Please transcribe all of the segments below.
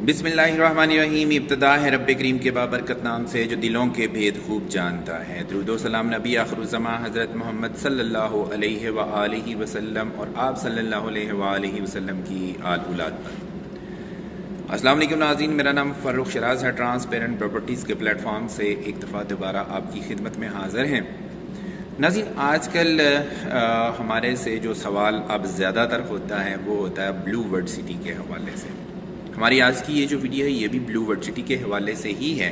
बिस्मिल्लाहिर्रहमानिर्रहीम। इब्तिदा है रब करीम के बाबरकत नाम से जो दिलों के भेद खूब जानता है। दुरूद व सलाम नबी आखिरुज़्ज़मा हज़रत मोहम्मद सल्लल्लाहु अलैहि व आलिहि वसल्लम और आप सल्लल्लाहु अलैहि व आलिहि वसल्लम की आल औलाद पर। अस्सलाम वालेकुम नाज़रीन, मेरा नाम फ़र्रुख शराज है। ट्रांसपेरेंट प्रॉपर्टीज़ के प्लेटफॉर्म से एक दफ़ा दोबारा आपकी खिदमत में हाज़िर हैं। नाज़रीन, आजकल हमारे से जो सवाल अब ज़्यादातर होता है वो होता है ब्लू वर्ल्ड सिटी के हवाले से। हमारी आज की ये जो वीडियो है ये भी ब्लू वर्ल्ड सिटी के हवाले से ही है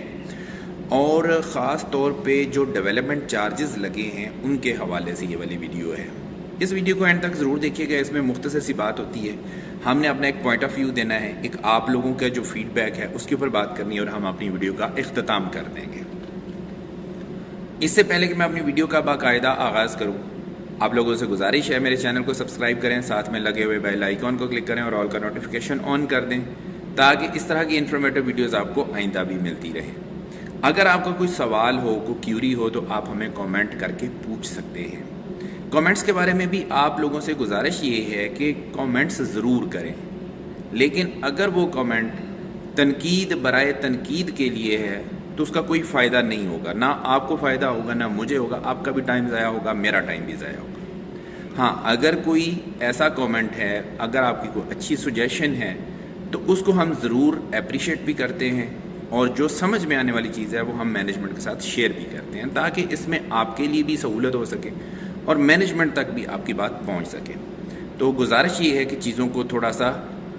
और ख़ास तौर पे जो डेवलपमेंट चार्जेस लगे हैं उनके हवाले से ये वाली वीडियो है। इस वीडियो को एंड तक ज़रूर देखिएगा। इसमें मुख्तसर सी बात होती है, हमने अपना एक पॉइंट ऑफ व्यू देना है, एक आप लोगों का जो फीडबैक है उसके ऊपर बात करनी है और हम अपनी वीडियो का इख्तिताम कर देंगे। इससे पहले कि मैं अपनी वीडियो का बाकायदा आगाज़ करूँ, आप लोगों से गुजारिश है मेरे चैनल को सब्सक्राइब करें, साथ में लगे हुए बेल आइकॉन को क्लिक करें और ऑल का नोटिफिकेशन ऑन कर दें ताकि इस तरह की इन्फॉर्मेटिव वीडियोस आपको आइंदा भी मिलती रहे। अगर आपका कोई सवाल हो, कोई क्यूरी हो तो आप हमें कमेंट करके पूछ सकते हैं। कमेंट्स के बारे में भी आप लोगों से गुजारिश ये है कि कमेंट्स ज़रूर करें, लेकिन अगर वो कमेंट तनकीद बराए तनकीद के लिए है तो उसका कोई फ़ायदा नहीं होगा। ना आपको फ़ायदा होगा ना मुझे होगा, आपका भी टाइम ज़ाया होगा, मेरा टाइम भी ज़ाया होगा। हाँ, अगर कोई ऐसा कमेंट है, अगर आपकी कोई अच्छी सजेशन है तो उसको हम ज़रूर अप्रिशिएट भी करते हैं और जो समझ में आने वाली चीज़ है वो हम मैनेजमेंट के साथ शेयर भी करते हैं ताकि इसमें आपके लिए भी सहूलत हो सके और मैनेजमेंट तक भी आपकी बात पहुंच सके। तो गुजारिश ये है कि चीज़ों को थोड़ा सा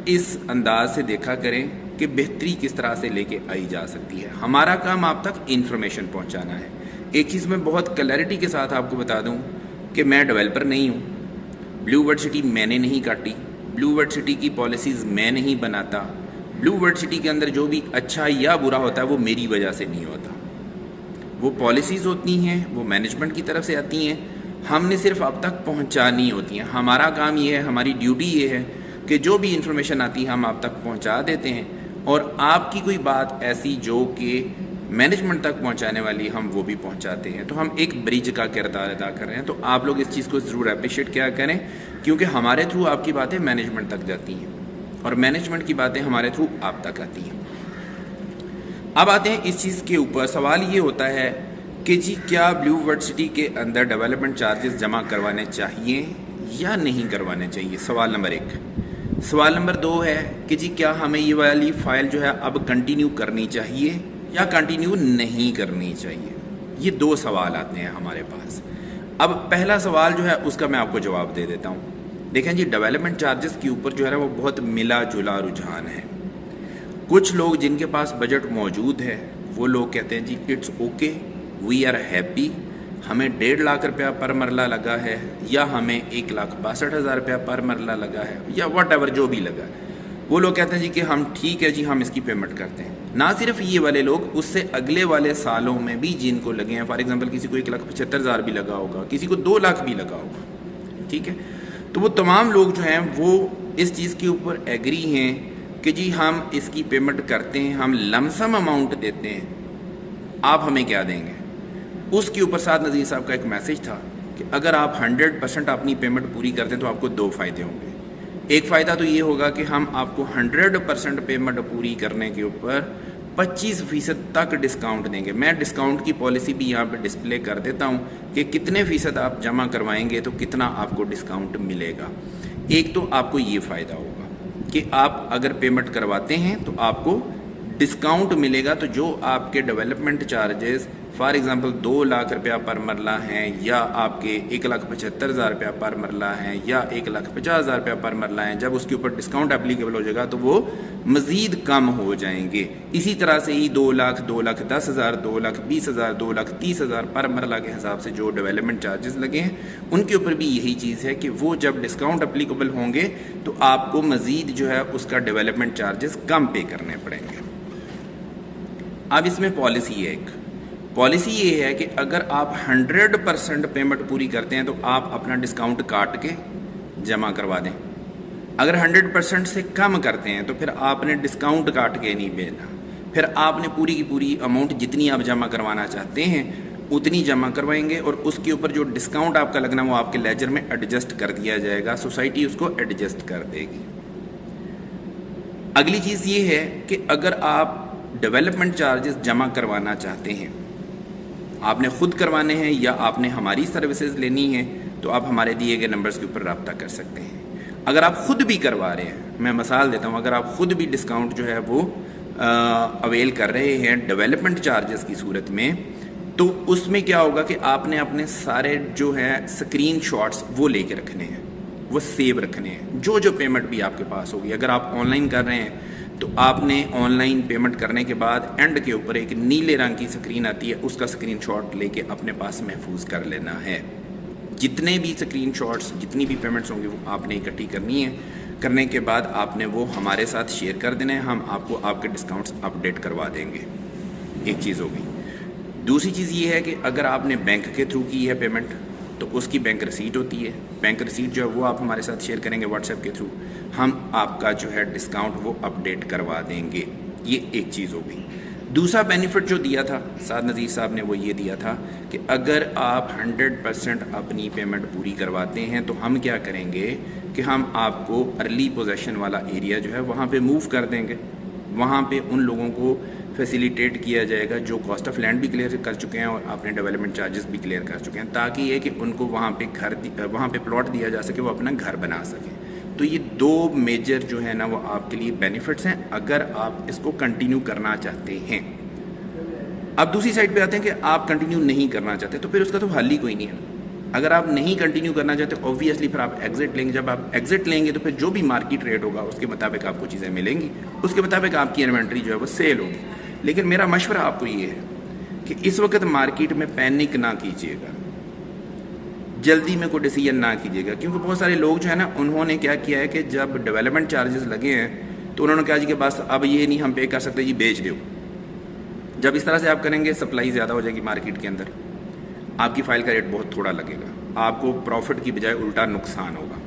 इस अंदाज से देखा करें कि बेहतरी किस तरह से लेके आई जा सकती है। हमारा काम आप तक इन्फॉर्मेशन पहुँचाना है। एक चीज़ मैं बहुत क्लैरिटी के साथ आपको बता दूँ कि मैं डेवलपर नहीं हूँ, ब्लू वर्ल्ड सिटी मैंने नहीं काटी, ब्लू वर्ल्ड सिटी की पॉलिसीज़ मैं नहीं बनाता। ब्लू वर्ल्ड सिटी के अंदर जो भी अच्छा या बुरा होता है वो मेरी वजह से नहीं होता। वो पॉलिसीज़ होती हैं, वो मैनेजमेंट की तरफ से आती हैं, हमने सिर्फ अब तक पहुंचानी होती हैं। हमारा काम ये है, हमारी ड्यूटी ये है कि जो भी इंफॉर्मेशन आती है हम आप तक पहुंचा देते हैं और आपकी कोई बात ऐसी जो कि मैनेजमेंट तक पहुंचाने वाली हम वो भी पहुंचाते हैं। तो हम एक ब्रिज का किरदार अदा कर रहे हैं। तो आप लोग इस चीज़ को ज़रूर अप्रिशिएट क्या करें, क्योंकि हमारे थ्रू आपकी बातें मैनेजमेंट तक जाती हैं और मैनेजमेंट की बातें हमारे थ्रू आप तक आती हैं। अब आते हैं इस चीज़ के ऊपर। सवाल ये होता है कि जी क्या ब्लू वर्ल्ड सिटी के अंदर डेवलपमेंट चार्जेस जमा करवाने चाहिए या नहीं करवाने चाहिए, सवाल नंबर 1। सवाल नंबर 2 है कि जी क्या हमें ये वाली फ़ाइल जो है अब कंटिन्यू करनी चाहिए या कंटिन्यू नहीं करनी चाहिए। ये 2 सवाल आते हैं हमारे पास। अब पहला सवाल जो है उसका मैं आपको जवाब दे देता हूँ। देखें जी, डेवलपमेंट चार्जेस के ऊपर जो है ना वो बहुत मिला जुला रुझान है। कुछ लोग जिनके पास बजट मौजूद है वो लोग कहते हैं जी it's okay, we are happy, हमें 1.5 लाख रुपया पर मरला लगा है या हमें 1,62,000 रुपया पर मरला लगा है या वट एवर जो भी लगा है, वो लोग कहते हैं जी कि हम ठीक है जी हम इसकी पेमेंट करते हैं। ना सिर्फ ये वाले लोग, उससे अगले वाले सालों में भी जिनको लगे हैं, फॉर एग्जांपल किसी को 1,75,000 भी लगा होगा, किसी को 2 लाख भी लगा होगा, ठीक है। तो वो तमाम लोग जो हैं वो इस चीज़ के ऊपर एग्री हैं कि जी हम इसकी पेमेंट करते हैं, हम लमसम अमाउंट देते हैं, आप हमें क्या देंगे। उसके ऊपर साथ नज़ीर साहब का एक मैसेज था कि अगर आप 100% अपनी पेमेंट पूरी करते हैं तो आपको 2 फ़ायदे होंगे। एक फ़ायदा तो ये होगा कि हम आपको 100% पेमेंट पूरी करने के ऊपर 25% तक डिस्काउंट देंगे। मैं डिस्काउंट की पॉलिसी भी यहाँ पे डिस्प्ले कर देता हूँ कि कितने फ़ीसद आप जमा करवाएंगे तो कितना आपको डिस्काउंट मिलेगा। एक तो आपको ये फ़ायदा होगा कि आप अगर पेमेंट करवाते हैं तो आपको डिस्काउंट मिलेगा। तो जो आपके development charges for example 2 lakh रुपया पर मरला हैं या आपके 1,75,000 रुपया पर मरला हैं या 1,50,000 रुपया पर मरला हैं, जब उसके ऊपर डिस्काउंट एप्लीकेबल हो जाएगा तो वो मज़ीद कम हो जाएंगे। इसी तरह से ही 2 लाख, 2,10,000, 2,20,000, 2,30,000 पर मरला के हिसाब से जो डेवलपमेंट चार्जेस लगे हैं उनके ऊपर भी यही चीज़ है कि वो जब डिस्काउंट एप्लीकेबल होंगे तो आपको मज़ीद जो है उसका डेवलपमेंट चार्जेस कम पे करने पड़ेंगे। अब इसमें पॉलिसी है, एक पॉलिसी ये है कि अगर आप 100% पेमेंट पूरी करते हैं तो आप अपना डिस्काउंट काट के जमा करवा दें। अगर 100% से कम करते हैं तो फिर आपने डिस्काउंट काट के नहीं भेजना, फिर आपने पूरी की पूरी अमाउंट जितनी आप जमा करवाना चाहते हैं उतनी जमा करवाएंगे और उसके ऊपर जो डिस्काउंट आपका लगना वो आपके लेजर में एडजस्ट कर दिया जाएगा, सोसाइटी उसको एडजस्ट कर देगी। اگلی چیز یہ ہے کہ اگر آپ ڈیولپمنٹ چارجز جمع کروانا چاہتے ہیں، آپ نے خود کروانے ہیں یا آپ نے ہماری سروسز لینی ہے، تو آپ ہمارے دیے گئے نمبرز کے اوپر رابطہ کر سکتے ہیں۔ اگر آپ خود بھی کروا رہے ہیں، میں مثال دیتا ہوں، اگر آپ خود بھی ڈسکاؤنٹ جو ہے وہ اویل کر رہے ہیں ڈیولپمنٹ چارجز کی صورت میں، تو اس میں کیا ہوگا کہ آپ نے اپنے سارے جو ہیں اسکرین شاٹس وہ لے کے رکھنے ہیں، وہ سیو رکھنے ہیں۔ جو پیمنٹ بھی آپ کے پاس ہوگی، اگر آپ آن لائن کر رہے ہیں تو آپ نے آن لائن پیمنٹ کرنے کے بعد اینڈ کے اوپر ایک نیلے رنگ کی اسکرین آتی ہے، اس کا اسکرین شاٹ لے کے اپنے پاس محفوظ کر لینا ہے۔ جتنے بھی اسکرین شاٹس، جتنی بھی پیمنٹس ہوں گی وہ آپ نے اکٹھی کرنی ہے، کرنے کے بعد آپ نے وہ ہمارے ساتھ شیئر کر دینا ہے، ہم آپ کو آپ کے ڈسکاؤنٹس اپڈیٹ کروا دیں گے۔ ایک چیز ہوگی۔ دوسری چیز یہ ہے کہ اگر آپ نے بینک کے تھرو کی ہے پیمنٹ تو اس کی بینک رسیٹ ہوتی ہے، بینک رسیٹ جو ہے وہ آپ ہمارے ساتھ شیئر کریں گے واٹس ایپ کے تھرو، ہم آپ کا جو ہے ڈسکاؤنٹ وہ اپڈیٹ کروا دیں گے۔ یہ ایک چیز ہوگی۔ دوسرا بینیفٹ جو دیا تھا سعد نذیر صاحب نے وہ یہ دیا تھا کہ اگر آپ 100% اپنی پیمنٹ پوری کرواتے ہیں تو ہم کیا کریں گے کہ ہم آپ کو ارلی پوزیشن والا ایریا جو ہے وہاں پہ موو کر دیں گے، وہاں پہ ان لوگوں کو فیسیلیٹیٹ کیا جائے گا جو کاسٹ آف لینڈ بھی کلیئر کر چکے ہیں اور اپنے ڈیولپمنٹ چارجز بھی کلیئر کر چکے ہیں، تاکہ یہ کہ ان کو وہاں پہ پلاٹ دیا جا سکے، وہ اپنا گھر بنا سکیں۔ تو یہ دو میجر جو ہے نا وہ آپ کے لیے بینیفٹس ہیں اگر آپ اس کو کنٹینیو کرنا چاہتے ہیں۔ اب دوسری سائڈ پہ آتے ہیں کہ آپ کنٹینیو نہیں کرنا چاہتے، تو پھر اس کا تو حل ہی کوئی نہیں ہے۔ اگر آپ نہیں کنٹینیو کرنا چاہتے اوبویسلی پھر آپ ایگزٹ لیں گے۔ جب آپ ایگزٹ لیں گے تو پھر جو بھی مارکیٹ ریٹ ہوگا اس کے مطابق آپ کو چیزیں ملیں گی، اس کے مطابق آپ کی انوینٹری جو ہے وہ سیل ہوگی۔ لیکن میرا مشورہ آپ کو یہ ہے کہ اس وقت مارکیٹ میں پینک نہ کیجیے گا، جلدی میں کوئی ڈیسیژن نہ کیجیے گا، کیونکہ بہت سارے لوگ جو ہے نا انہوں نے کیا کیا ہے کہ جب ڈیولپمنٹ چارجز لگے ہیں تو انہوں نے کہا جی کہ بس اب یہ نہیں ہم پے کر سکتے، جی بیچ دو۔ جب اس طرح سے آپ کریں گے سپلائی زیادہ ہو جائے گی مارکیٹ کے اندر، آپ کی فائل کا ریٹ بہت تھوڑا لگے گا، آپ کو پروفٹ کی بجائے الٹا نقصان ہوگا۔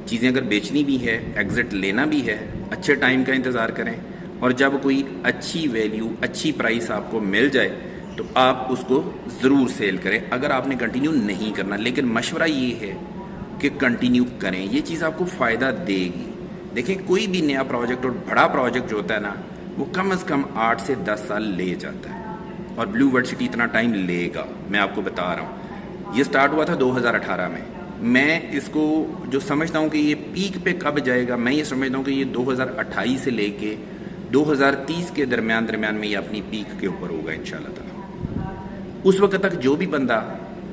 چیزیں اگر بیچنی بھی ہے، ایگزٹ لینا بھی ہے، اچھے ٹائم کا انتظار کریں، اور جب کوئی اچھی ویلیو، اچھی پرائس آپ کو مل جائے تو آپ اس کو ضرور سیل کریں اگر آپ نے کنٹینیو نہیں کرنا۔ لیکن مشورہ یہ ہے کہ کنٹینیو کریں، یہ چیز آپ کو فائدہ دے گی۔ دیکھیں کوئی بھی نیا پروجیکٹ اور بڑا پروجیکٹ جو ہوتا ہے نا وہ کم از کم 8 سے 10 سال لے جاتا ہے، اور بلیو ورلڈ سٹی اتنا ٹائم لے گا، میں آپ کو بتا رہا ہوں۔ یہ سٹارٹ ہوا تھا 2018 میں اس کو جو سمجھتا ہوں کہ یہ پیک پہ کب جائے گا، میں یہ سمجھتا ہوں کہ یہ 2028 سے لے کے 2030 کے درمیان میں یہ اپنی پیک کے اوپر ہوگا انشاءاللہ تعالی۔ اس وقت تک جو بھی بندہ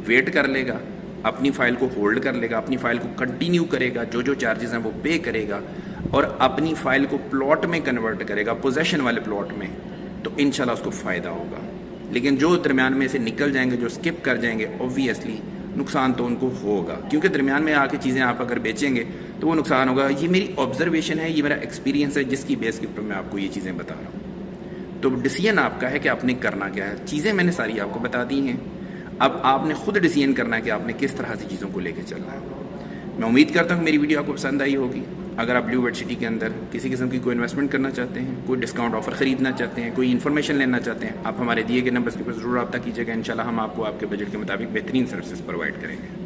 ویٹ کر لے گا، اپنی فائل کو ہولڈ کر لے گا، اپنی فائل کو کنٹینیو کرے گا، جو چارجز ہیں وہ پے کرے گا، اور اپنی فائل کو پلاٹ میں کنورٹ کرے گا، پوزیشن والے پلاٹ میں، تو انشاءاللہ اس کو فائدہ ہوگا۔ لیکن جو درمیان میں سے نکل جائیں گے، جو سکپ کر جائیں گے، اوبویسلی نقصان تو ان کو ہوگا، کیونکہ درمیان میں آ کے چیزیں آپ اگر بیچیں گے تو وہ نقصان ہوگا۔ یہ میری آبزرویشن ہے، یہ میرا ایکسپیرینس ہے جس کی بیس کے اوپر میں آپ کو یہ چیزیں بتا رہا ہوں۔ تو ڈیسیژن آپ کا ہے کہ آپ نے کرنا کیا ہے۔ چیزیں میں نے ساری آپ کو بتا دی ہیں، اب آپ نے خود ڈیسیژن کرنا ہے کہ آپ نے کس طرح سے چیزوں کو لے کے چلنا ہے۔ میں امید کرتا ہوں میری ویڈیو آپ کو پسند آئی ہوگی۔ اگر آپ بلیو ورلڈ سٹی کے اندر کسی قسم کی کوئی انویسٹمنٹ کرنا چاہتے ہیں، کوئی ڈسکاؤنٹ آفر خریدنا چاہتے ہیں، کوئی انفارمیشن لینا چاہتے ہیں، آپ ہمارے دیے گئے نمبرز کے اوپر ضرور رابطہ کیجیے گا، انشاءاللہ ہم آپ کو آپ کے بجٹ کے مطابق بہترین سروسز پرووائڈ کریں گے۔